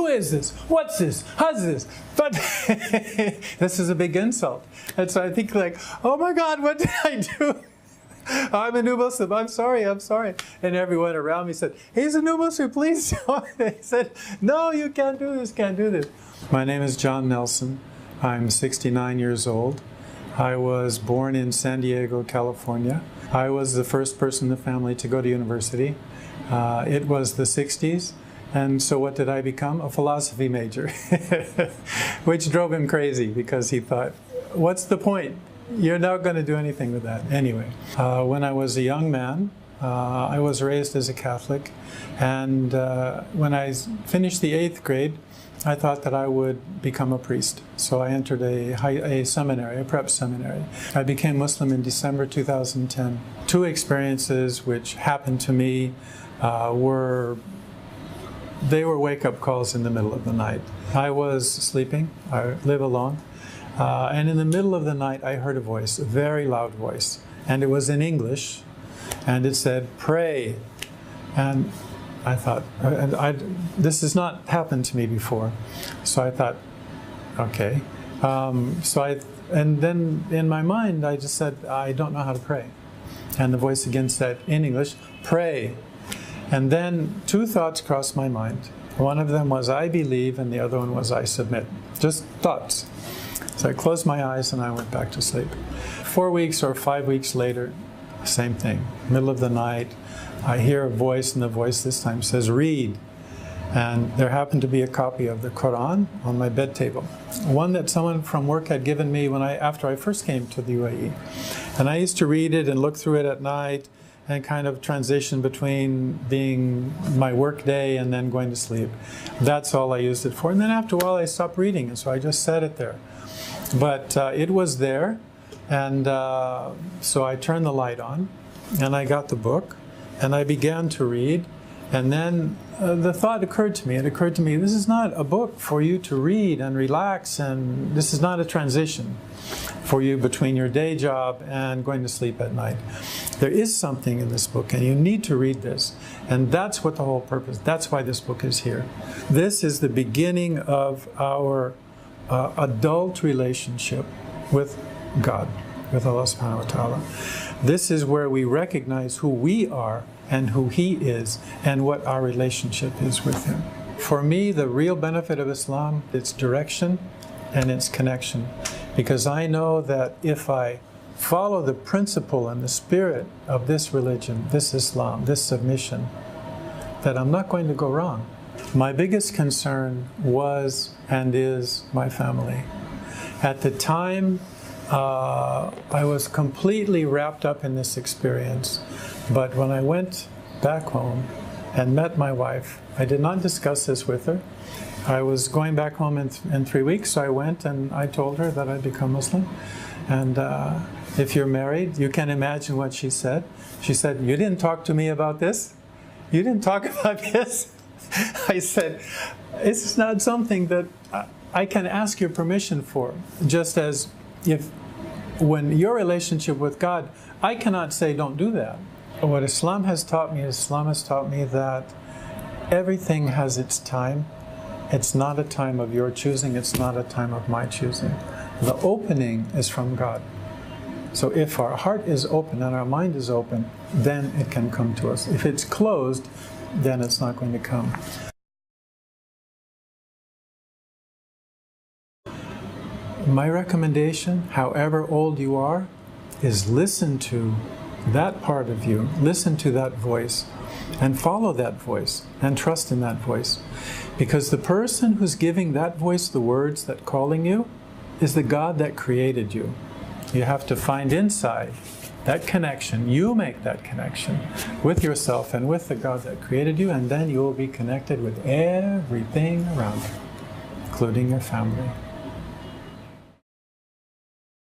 Who is this? What's this? How's this? But this is a big insult. And so I think like, oh my God, what did I do? I'm a new Muslim. I'm sorry. And everyone around me said, he's a new Muslim, please don't. They said, no, you can't do this, can't do this. My name is John Nelson. I'm 69 years old. I was born in San Diego, California. I was the first person in the family to go to university. It was the 60s. And so what did I become? A philosophy major, which drove him crazy because he thought, what's the point? You're not going to do anything with that. Anyway, when I was a young man, I was raised as a Catholic. And when I finished the 8th grade, I thought that I would become a priest. So I entered a seminary, a prep seminary. I became Muslim in December 2010. Two experiences which happened to me were wake-up calls in the middle of the night. I was sleeping. I live alone. And in the middle of the night, I heard a voice, a very loud voice. And it was in English. And it said, pray. And I thought, this has not happened to me before. So I thought, okay. And then in my mind, I just said, I don't know how to pray. And the voice again said, in English, pray. And then two thoughts crossed my mind. One of them was, I believe, and the other one was, I submit. Just thoughts. So I closed my eyes and I went back to sleep. 4 weeks or 5 weeks later, same thing. Middle of the night, I hear a voice, and the voice this time says, read. And there happened to be a copy of the Quran on my bed table. One that someone from work had given me after I first came to the UAE. And I used to read it and look through it at night and kind of transition between being my work day and then going to sleep. That's all I used it for. And then after a while I stopped reading, and so I just set it there. But it was there, and so I turned the light on, and I got the book, and I began to read. And then the thought occurred to me, this is not a book for you to read and relax, and this is not a transition for you between your day job and going to sleep at night. There is something in this book, and you need to read this. And that's what the whole purpose, that's why this book is here. This is the beginning of our adult relationship with God, with Allah subhanahu wa ta'ala. This is where we recognize who we are and who He is and what our relationship is with Him. For me, the real benefit of Islam, its direction and its connection. Because I know that if I follow the principle and the spirit of this religion, this Islam, this submission, that I'm not going to go wrong. My biggest concern was and is my family. At the time, I was completely wrapped up in this experience. But when I went back home and met my wife, I did not discuss this with her. I was going back home in 3 weeks, so I went and I told her that I'd become Muslim. And if you're married, you can imagine what she said. She said, you didn't talk to me about this? You didn't talk about this? I said, it's not something that I can ask your permission for. Just as when your relationship with God, I cannot say don't do that. What Islam has taught me that everything has its time. It's not a time of your choosing, it's not a time of my choosing. The opening is from God. So if our heart is open and our mind is open, then it can come to us. If it's closed, then it's not going to come. My recommendation, however old you are, is listen to that part of you, listen to that voice, and follow that voice, and trust in that voice. Because the person who's giving that voice the words that calling you is the God that created you. You have to find inside that connection. You make that connection with yourself and with the God that created you, and then you will be connected with everything around you, including your family.